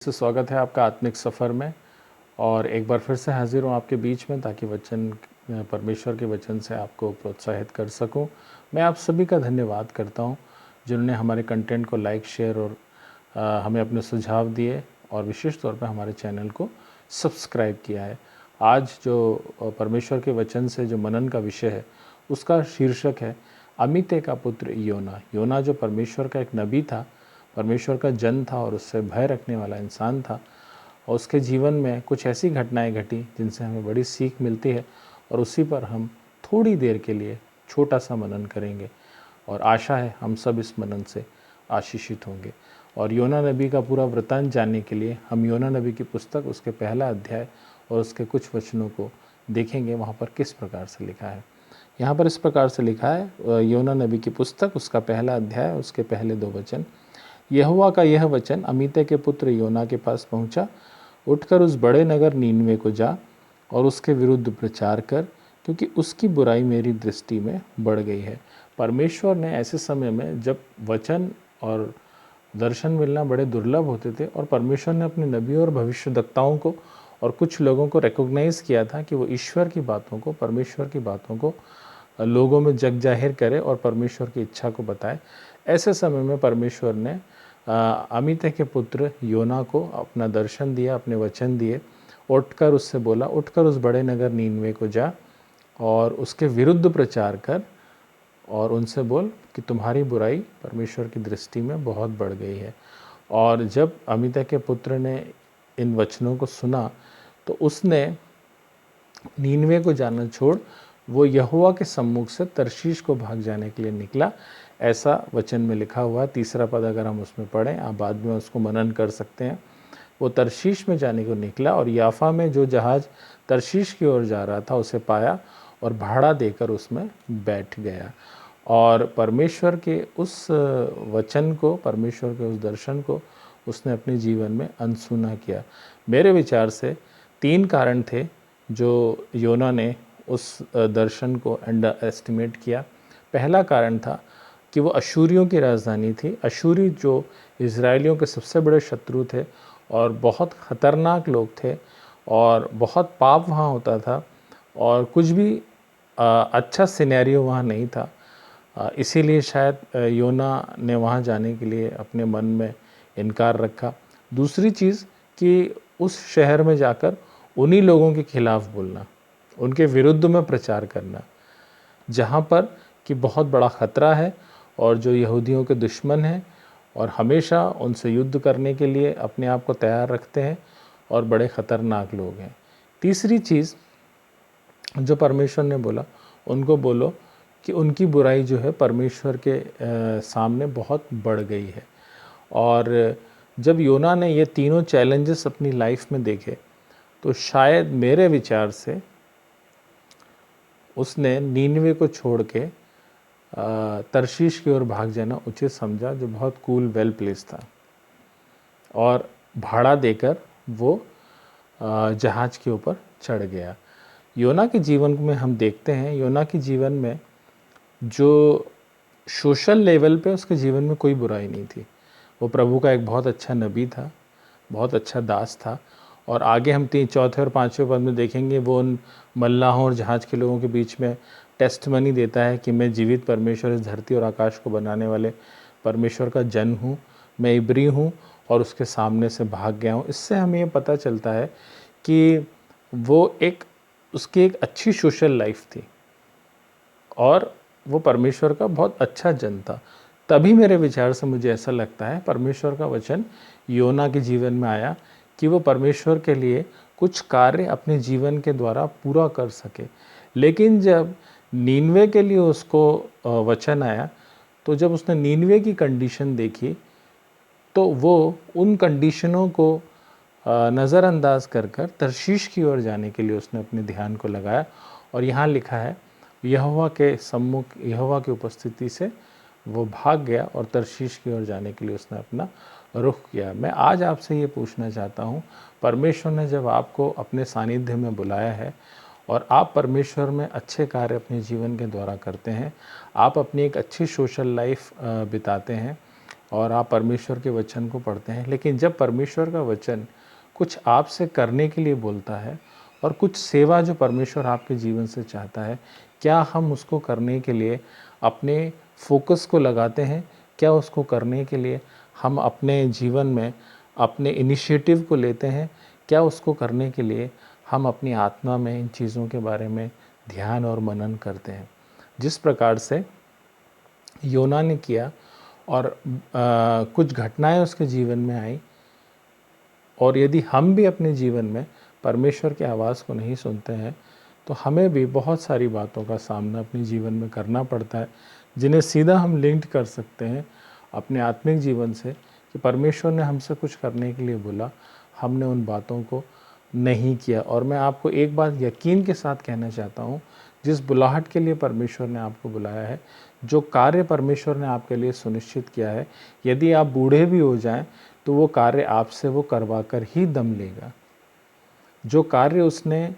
से स्वागत है आपका आत्मिक सफ़र में। और एक बार फिर से हाजिर हूँ आपके बीच में ताकि परमेश्वर के वचन से आपको प्रोत्साहित कर सकूँ। मैं आप सभी का धन्यवाद करता हूँ जिन्होंने हमारे कंटेंट को लाइक, शेयर और हमें अपने सुझाव दिए और विशेष तौर पर हमारे चैनल को सब्सक्राइब किया है। आज जो परमेश्वर के वचन से जो मनन का विषय है उसका शीर्षक है अमित्ते का पुत्र योना। योना जो परमेश्वर का एक नबी था, परमेश्वर का जन था और उससे भय रखने वाला इंसान था, और उसके जीवन में कुछ ऐसी घटनाएं घटी जिनसे हमें बड़ी सीख मिलती है और उसी पर हम थोड़ी देर के लिए छोटा सा मनन करेंगे और आशा है हम सब इस मनन से आशीषित होंगे। और योना नबी का पूरा वृतांत जानने के लिए हम योना नबी की पुस्तक उसके पहला अध्याय और उसके कुछ वचनों को देखेंगे। वहाँ पर किस प्रकार से लिखा है। यहाँ पर इस प्रकार से लिखा है, योना नबी की पुस्तक उसका पहला अध्याय उसके पहले 2 वचन। यहोवा का यह वचन अमित्ते के पुत्र योना के पास पहुंचा। उठकर उस बड़े नगर नीनवे को जा और उसके विरुद्ध प्रचार कर, क्योंकि उसकी बुराई मेरी दृष्टि में बढ़ गई है। परमेश्वर ने ऐसे समय में जब वचन और दर्शन मिलना बड़े दुर्लभ होते थे और परमेश्वर ने अपने नबियों और भविष्यद्वक्ताओं को और कुछ लोगों को रिकॉग्नाइज़ किया था कि वो ईश्वर की बातों को, परमेश्वर की बातों को लोगों में जग जाहिर करे और परमेश्वर की इच्छा को बताए। ऐसे समय में परमेश्वर ने अमित्ते के पुत्र योना को अपना दर्शन दिया, अपने वचन दिए। उठकर उससे बोला, उठकर उस बड़े नगर नीनवे को जा और उसके विरुद्ध प्रचार कर और उनसे बोल कि तुम्हारी बुराई परमेश्वर की दृष्टि में बहुत बढ़ गई है। और जब अमित्ते के पुत्र ने इन वचनों को सुना तो उसने नीनवे को जाना छोड़ वो यहोवा के सम्मुख से तर्शीश को भाग जाने के लिए निकला। ऐसा वचन में लिखा हुआ है। 3रा पद अगर हम उसमें पढ़ें, आप बाद में उसको मनन कर सकते हैं। वो तर्शीश में जाने को निकला और याफा में जो जहाज़ तर्शीश की ओर जा रहा था उसे पाया और भाड़ा देकर उसमें बैठ गया। और परमेश्वर के उस वचन को, परमेश्वर के उस दर्शन को उसने अपने जीवन में अनसुना किया। मेरे विचार से 3 कारण थे जो योना ने उस दर्शन को अंडर एस्टिमेट किया। पहला कारण था कि वो अशूरियों की राजधानी थी। अशूरी जो इज़राइलियों के सबसे बड़े शत्रु थे और बहुत ख़तरनाक लोग थे और बहुत पाप वहाँ होता था और कुछ भी अच्छा सिनेरियो वहाँ नहीं था। इसीलिए शायद योना ने वहाँ जाने के लिए अपने मन में इनकार रखा। दूसरी चीज़ कि उस शहर में जाकर उन्हीं लोगों के खिलाफ़ बोलना, उनके विरुद्ध में प्रचार करना, जहाँ पर कि बहुत बड़ा ख़तरा है और जो यहूदियों के दुश्मन हैं और हमेशा उनसे युद्ध करने के लिए अपने आप को तैयार रखते हैं और बड़े ख़तरनाक लोग हैं। तीसरी चीज़ जो परमेश्वर ने बोला, उनको बोलो कि उनकी बुराई जो है परमेश्वर के सामने बहुत बढ़ गई है। और जब योना ने ये तीनों चैलेंजेस अपनी लाइफ में देखे तो शायद मेरे विचार से उसने नीनवे को छोड़ के तर्शीश की ओर भाग जाना उचित समझा, जो बहुत कूल वेल प्लेस था, और भाड़ा देकर वो जहाज के ऊपर चढ़ गया। योना के जीवन में हम देखते हैं, योना के जीवन में जो सोशल लेवल पे उसके जीवन में कोई बुराई नहीं थी। वो प्रभु का एक बहुत अच्छा नबी था, बहुत अच्छा दास था। और आगे हम 4थे और 5वें पद में देखेंगे वो उन मल्लाहों और जहाज़ के लोगों के बीच में टेस्टमनी देता है कि मैं जीवित परमेश्वर, इस धरती और आकाश को बनाने वाले परमेश्वर का जन हूँ, मैं इब्री हूँ और उसके सामने से भाग गया हूँ। इससे हमें ये पता चलता है कि वो उसकी एक अच्छी सोशल लाइफ थी और वो परमेश्वर का बहुत अच्छा जन था। तभी मेरे विचार से मुझे ऐसा लगता है परमेश्वर का वचन योना के जीवन में आया कि वो परमेश्वर के लिए कुछ कार्य अपने जीवन के द्वारा पूरा कर सके। लेकिन जब नीनवे के लिए उसको वचन आया, तो जब उसने नीनवे की कंडीशन देखी तो वो उन कंडीशनों को नज़रअंदाज कर कर तर्शीश की ओर जाने के लिए उसने अपने ध्यान को लगाया। और यहाँ लिखा है यहोवा के सम्मुख, यहोवा की उपस्थिति से वो भाग गया और तर्शीश की ओर जाने के लिए उसने अपना रुख किया। मैं आज आपसे ये पूछना चाहता हूँ, परमेश्वर ने जब आपको अपने सानिध्य में बुलाया है और आप परमेश्वर में अच्छे कार्य अपने जीवन के द्वारा करते हैं, आप अपनी एक अच्छी सोशल लाइफ बिताते हैं, और आप परमेश्वर के वचन को पढ़ते हैं, लेकिन जब परमेश्वर का वचन कुछ आपसे करने के लिए बोलता है और कुछ सेवा जो परमेश्वर आपके जीवन से चाहता है, क्या हम उसको करने के लिए अपने फोकस को लगाते हैं? क्या उसको करने के लिए हम अपने जीवन में अपने इनिशिएटिव को लेते हैं? क्या उसको करने के लिए हम अपनी आत्मा में इन चीज़ों के बारे में ध्यान और मनन करते हैं? जिस प्रकार से योना ने किया और कुछ घटनाएं उसके जीवन में आई, और यदि हम भी अपने जीवन में परमेश्वर की आवाज़ को नहीं सुनते हैं तो हमें भी बहुत सारी बातों का सामना अपने जीवन में करना पड़ता है, जिन्हें सीधा हम लिंक्ड कर सकते हैं अपने आत्मिक जीवन से कि परमेश्वर ने हमसे कुछ करने के लिए बोला, हमने उन बातों को नहीं किया। और मैं आपको एक बात यकीन के साथ कहना चाहता हूँ, जिस बुलाहट के लिए परमेश्वर ने आपको बुलाया है, जो कार्य परमेश्वर ने आपके लिए सुनिश्चित किया है, यदि आप बूढ़े भी हो जाएं तो वो कार्य आपसे वो करवा कर ही दम लेगा। जो कार्य उसने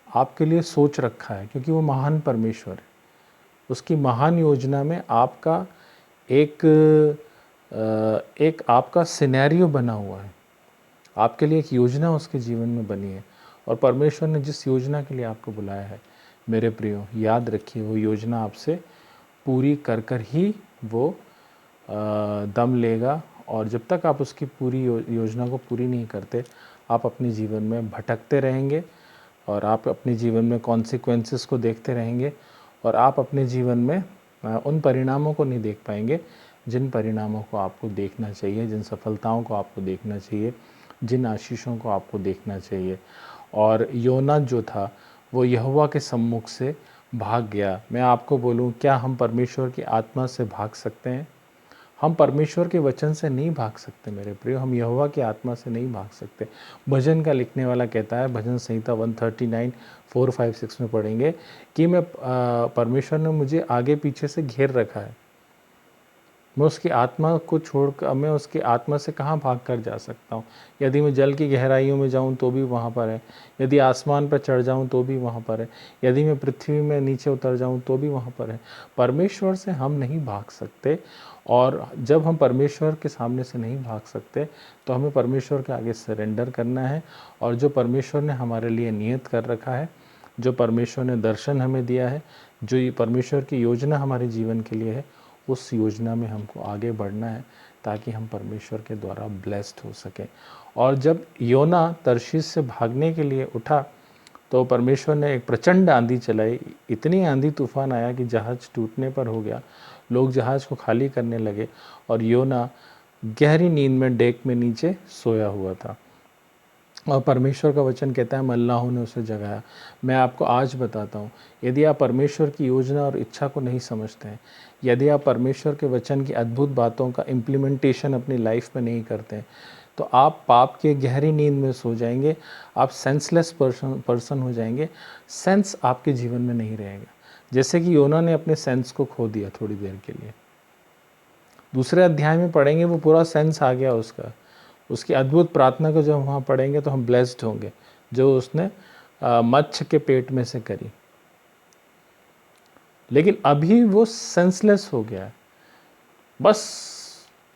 आपके लिए सोच रखा है, क्योंकि वो महान परमेश्वर है, उसकी महान योजना में आपका एक आपका सिनेरियो बना हुआ है, आपके लिए एक योजना उसके जीवन में बनी है। और परमेश्वर ने जिस योजना के लिए आपको बुलाया है, मेरे प्रियो, याद रखिए वो योजना आपसे पूरी कर कर ही वो दम लेगा। और जब तक आप उसकी पूरी योजना को पूरी नहीं करते, आप अपने जीवन में भटकते रहेंगे और आप अपने जीवन में कॉन्सिक्वेंसेस को देखते रहेंगे और आप अपने जीवन में उन परिणामों को नहीं देख पाएंगे जिन परिणामों को आपको देखना चाहिए, जिन सफलताओं को आपको देखना चाहिए, जिन आशीषों को आपको देखना चाहिए। और योना जो था वो यहोवा के सम्मुख से भाग गया। मैं आपको बोलूं, क्या हम परमेश्वर की आत्मा से भाग सकते हैं? हम परमेश्वर के वचन से नहीं भाग सकते मेरे प्रियो, हम यहोवा की आत्मा से नहीं भाग सकते। भजन का लिखने वाला कहता है, भजन संहिता 139 4 5 6 में पढ़ेंगे कि मैं परमेश्वर ने मुझे आगे पीछे से घेर रखा है, मैं उसकी आत्मा को छोड़कर, मैं उसकी आत्मा से कहाँ भाग कर जा सकता हूँ? यदि मैं जल की गहराइयों में जाऊँ तो भी वहाँ पर है, यदि आसमान पर चढ़ जाऊँ तो भी वहाँ पर है, यदि मैं पृथ्वी में नीचे उतर जाऊँ तो भी वहाँ पर है। परमेश्वर से हम नहीं भाग सकते। और जब हम परमेश्वर के सामने से नहीं भाग सकते तो हमें परमेश्वर के आगे सरेंडर करना है। और जो परमेश्वर ने हमारे लिए नियत कर रखा है, जो परमेश्वर ने दर्शन हमें दिया है, जो ये परमेश्वर की योजना हमारे जीवन के लिए है, उस योजना में हमको आगे बढ़ना है ताकि हम परमेश्वर के द्वारा ब्लेस्ड हो सकें। और जब योना तर्शीश से भागने के लिए उठा तो परमेश्वर ने एक प्रचंड आंधी चलाई, इतनी आंधी तूफान आया कि जहाज़ टूटने पर हो गया, लोग जहाज़ को खाली करने लगे और योना गहरी नींद में डेक में नीचे सोया हुआ था। और परमेश्वर का वचन कहता है, मल्लाहों ने उसे जगाया। मैं आपको आज बताता हूँ, यदि आप परमेश्वर की योजना और इच्छा को नहीं समझते हैं, यदि आप परमेश्वर के वचन की अद्भुत बातों का इम्प्लीमेंटेशन अपनी लाइफ में नहीं करते हैं, तो आप पाप के गहरी नींद में सो जाएंगे, आप सेंसलेस पर्सन हो जाएंगे, सेंस आपके जीवन में नहीं रहेगा। जैसे कि योना ने अपने सेंस को खो दिया थोड़ी देर के लिए। दूसरे अध्याय में पढ़ेंगे वो पूरा सेंस आ गया उसका, उसकी अद्भुत प्रार्थना को जब वहाँ पढ़ेंगे तो हम ब्लेस्ड होंगे, जो उसने मत्स्य के पेट में से करी। लेकिन अभी वो सेंसलेस हो गया है, बस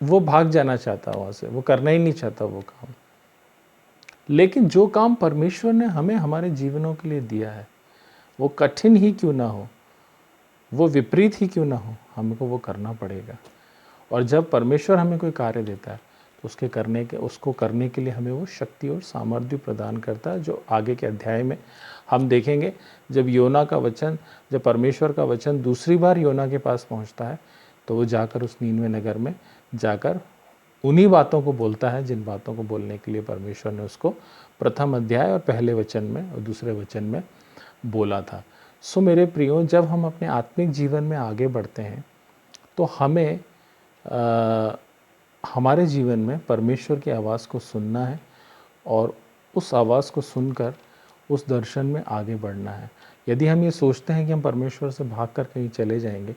वो भाग जाना चाहता वहाँ से, वो करना ही नहीं चाहता वो काम। लेकिन जो काम परमेश्वर ने हमें हमारे जीवनों के लिए दिया है, वो कठिन ही क्यों ना हो, वो विपरीत ही क्यों ना हो, हमको वो करना पड़ेगा। और जब परमेश्वर हमें कोई कार्य देता है तो उसको करने के लिए हमें वो शक्ति और सामर्थ्य प्रदान करता है, जो आगे के अध्याय में हम देखेंगे। जब परमेश्वर का वचन दूसरी बार योना के पास पहुंचता है तो वो जाकर उस नीनवे नगर में जाकर उन्हीं बातों को बोलता है जिन बातों को बोलने के लिए परमेश्वर ने उसको प्रथम अध्याय और पहले वचन में और दूसरे वचन में बोला था। सो मेरे प्रियो, जब हम अपने आत्मिक जीवन में आगे बढ़ते हैं तो हमें हमारे जीवन में परमेश्वर की आवाज़ को सुनना है और उस आवाज़ को सुनकर उस दर्शन में आगे बढ़ना है। यदि हम ये सोचते हैं कि हम परमेश्वर से भागकर कहीं चले जाएंगे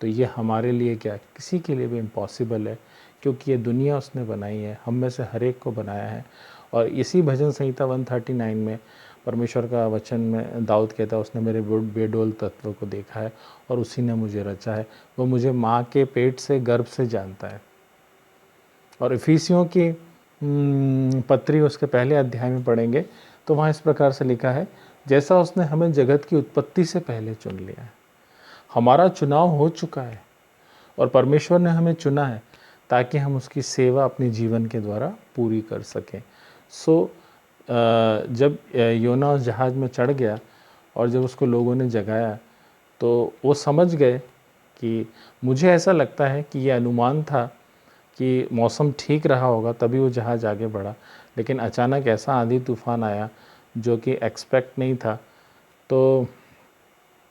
तो ये हमारे लिए क्या, किसी के लिए भी इम्पॉसिबल है, क्योंकि ये दुनिया उसने बनाई है, हम में से हर एक को बनाया है। और इसी भजन संहिता 139 में परमेश्वर का वचन में दाऊद कहता है, उसने मेरे बेडोल तत्व को देखा है और उसी ने मुझे रचा है, वो मुझे माँ के पेट से गर्भ से जानता है। और इफिसियों की पत्री उसके पहले अध्याय में पढ़ेंगे तो वहाँ इस प्रकार से लिखा है, जैसा उसने हमें जगत की उत्पत्ति से पहले चुन लिया है। हमारा चुनाव हो चुका है और परमेश्वर ने हमें चुना है ताकि हम उसकी सेवा अपने जीवन के द्वारा पूरी कर सकें। जब योना उस जहाज़ में चढ़ गया और जब उसको लोगों ने जगाया तो वो समझ गए कि, मुझे ऐसा लगता है कि ये अनुमान था कि मौसम ठीक रहा होगा तभी वो जहाज़ आगे बढ़ा, लेकिन अचानक ऐसा आंधी तूफान आया जो कि एक्सपेक्ट नहीं था। तो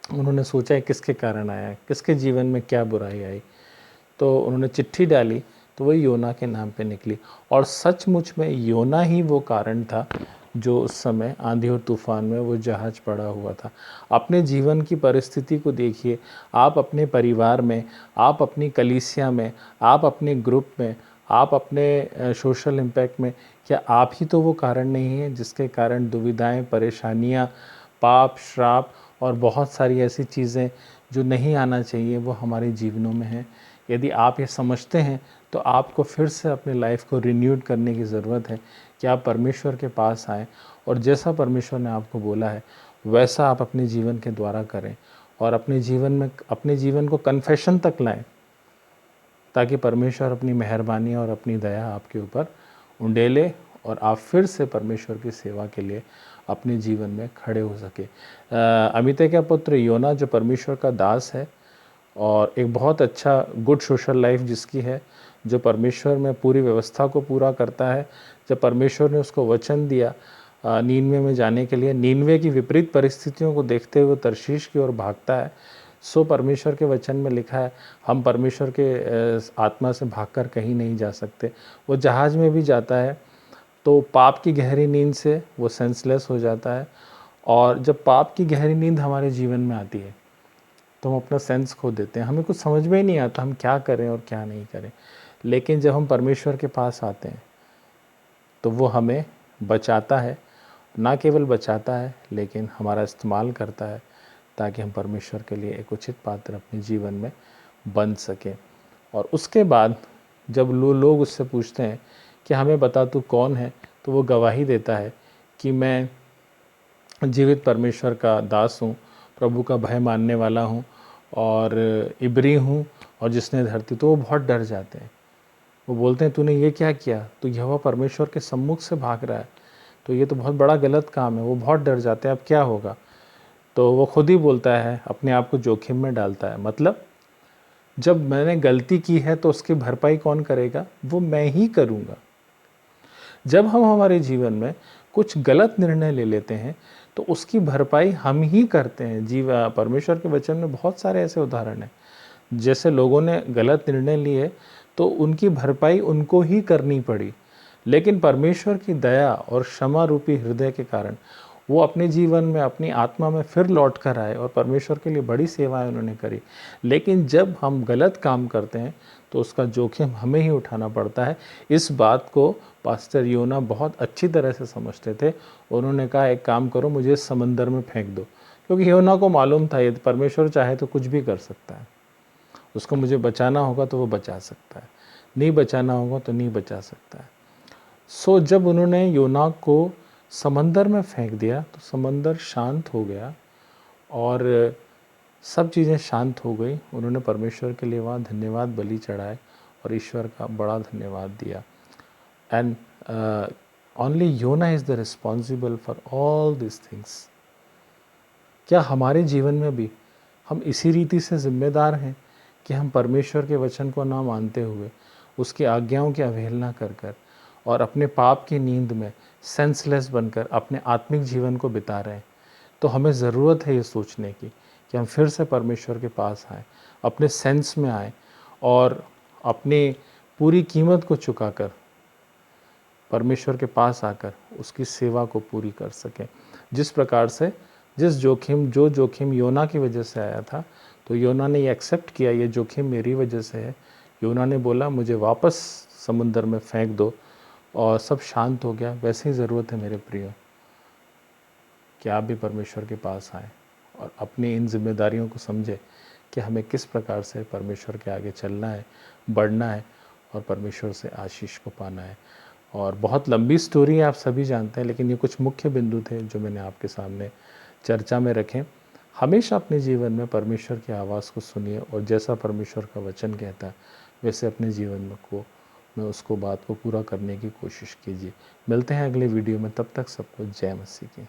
उन्होंने सोचा किसके कारण आया, किसके जीवन में क्या बुराई आई। तो उन्होंने चिट्ठी डाली तो वही योना के नाम पे निकली, और सचमुच में योना ही वो कारण था जो उस समय आंधी और तूफान में वो जहाज़ पड़ा हुआ था। अपने जीवन की परिस्थिति को देखिए, आप अपने परिवार में, आप अपनी कलीसिया में, आप अपने ग्रुप में, आप अपने सोशल इम्पैक्ट में, क्या आप ही तो वो कारण नहीं है जिसके कारण दुविधाएं, परेशानियां, पाप, श्राप और बहुत सारी ऐसी चीज़ें जो नहीं आना चाहिए वो हमारे जीवनों में हैं। यदि आप ये समझते हैं तो आपको फिर से अपने लाइफ को रिन्यूड करने की ज़रूरत है कि आप परमेश्वर के पास आएँ और जैसा परमेश्वर ने आपको बोला है वैसा आप अपने जीवन के द्वारा करें और अपने जीवन को कन्फेशन तक लाएं, ताकि परमेश्वर अपनी मेहरबानी और अपनी दया आपके ऊपर उंडेले और आप फिर से परमेश्वर की सेवा के लिए अपने जीवन में खड़े हो सके। अमित्य का पुत्र योना जो परमेश्वर का दास है और एक बहुत अच्छा गुड सोशल लाइफ जिसकी है, जो परमेश्वर में पूरी व्यवस्था को पूरा करता है। जब परमेश्वर ने उसको वचन दिया नीनवे में जाने के लिए, नीनवे की विपरीत परिस्थितियों को देखते हुए तर्शीश की ओर भागता है। सो परमेश्वर के वचन में लिखा है, हम परमेश्वर के आत्मा से भागकर कहीं नहीं जा सकते। वो जहाज़ में भी जाता है तो पाप की गहरी नींद से वो सेंसलेस हो जाता है, और जब पाप की गहरी नींद हमारे जीवन में आती है तो हम अपना सेंस खो देते हैं, हमें कुछ समझ में ही नहीं आता हम क्या करें और क्या नहीं करें। लेकिन जब हम परमेश्वर के पास आते हैं तो वो हमें बचाता है, ना केवल बचाता है लेकिन हमारा इस्तेमाल करता है ताकि हम परमेश्वर के लिए एक उचित पात्र अपने जीवन में बन सकें। और उसके बाद जब लोग उससे पूछते हैं कि हमें बता तू कौन है, तो वो गवाही देता है कि मैं जीवित परमेश्वर का दास हूँ, प्रभु का भय मानने वाला हूँ और इब्री हूँ और जिसने धरती। तो वो बहुत डर जाते हैं, वो बोलते हैं तूने ये क्या किया, तू यहोवा परमेश्वर के सम्मुख से भाग रहा है, तो ये तो बहुत बड़ा गलत काम है। वो बहुत डर जाते हैं, अब क्या होगा। तो वो खुद ही बोलता है, अपने आप को जोखिम में डालता है, मतलब जब मैंने गलती की है तो उसकी भरपाई कौन करेगा, वो मैं ही करूँगा। जब हम हमारे जीवन में कुछ गलत निर्णय ले लेते हैं तो उसकी भरपाई हम ही करते हैं। परमेश्वर के वचन में बहुत सारे ऐसे उदाहरण हैं, जैसे लोगों ने गलत निर्णय लिए तो उनकी भरपाई उनको ही करनी पड़ी, लेकिन परमेश्वर की दया और क्षमा रूपी हृदय के कारण वो अपने जीवन में, अपनी आत्मा में फिर लौट कर आए और परमेश्वर के लिए बड़ी सेवाएं उन्होंने करी। लेकिन जब हम गलत काम करते हैं तो उसका जोखिम हमें ही उठाना पड़ता है। इस बात को पास्टर योना बहुत अच्छी तरह से समझते थे। उन्होंने कहा एक काम करो, मुझे इस समंदर में फेंक दो, क्योंकि योना को मालूम था यदि परमेश्वर चाहे तो कुछ भी कर सकता है। उसको मुझे बचाना होगा तो वो बचा सकता है, नहीं बचाना होगा तो नहीं बचा सकता है। सो जब उन्होंने योना को समंदर में फेंक दिया तो समंदर शांत हो गया और सब चीज़ें शांत हो गई। उन्होंने परमेश्वर के लिए वहाँ धन्यवाद बलि चढ़ाए और ईश्वर का बड़ा धन्यवाद दिया। एंड ओनली योना is the responsible for all this things. क्या हमारे जीवन में भी हम इसी रीति से जिम्मेदार हैं कि हम परमेश्वर के वचन को ना मानते हुए उसकी आज्ञाओं की अवहेलना कर कर और अपने पाप की नींद में सेंसलेस बनकर अपने आत्मिक जीवन को बिता रहे हैं? तो हमें ज़रूरत है ये सोचने की कि हम फिर से परमेश्वर के पास आएँ, अपने सेंस में आएँ और अपनी पूरी कीमत को चुकाकर परमेश्वर के पास आकर उसकी सेवा को पूरी कर सकें। जिस प्रकार से जो जोखिम योना की वजह से आया था, तो योना ने ये एक्सेप्ट किया, ये जोखिम मेरी वजह से है। योना ने बोला मुझे वापस समुद्र में फेंक दो और सब शांत हो गया। वैसे ही ज़रूरत है मेरे प्रियो कि आप भी परमेश्वर के पास आएँ और अपनी इन जिम्मेदारियों को समझें कि हमें किस प्रकार से परमेश्वर के आगे चलना है, बढ़ना है और परमेश्वर से आशीष को पाना है। और बहुत लंबी स्टोरी है, आप सभी जानते हैं, लेकिन ये कुछ मुख्य बिंदु थे जो मैंने आपके सामने चर्चा में रखे। हमेशा अपने जीवन में परमेश्वर की आवाज़ को सुनिए और जैसा परमेश्वर का वचन कहता है वैसे अपने जीवन में उसको बात को पूरा करने की कोशिश कीजिए। मिलते हैं अगले वीडियो में, तब तक सबको जय मसीह की।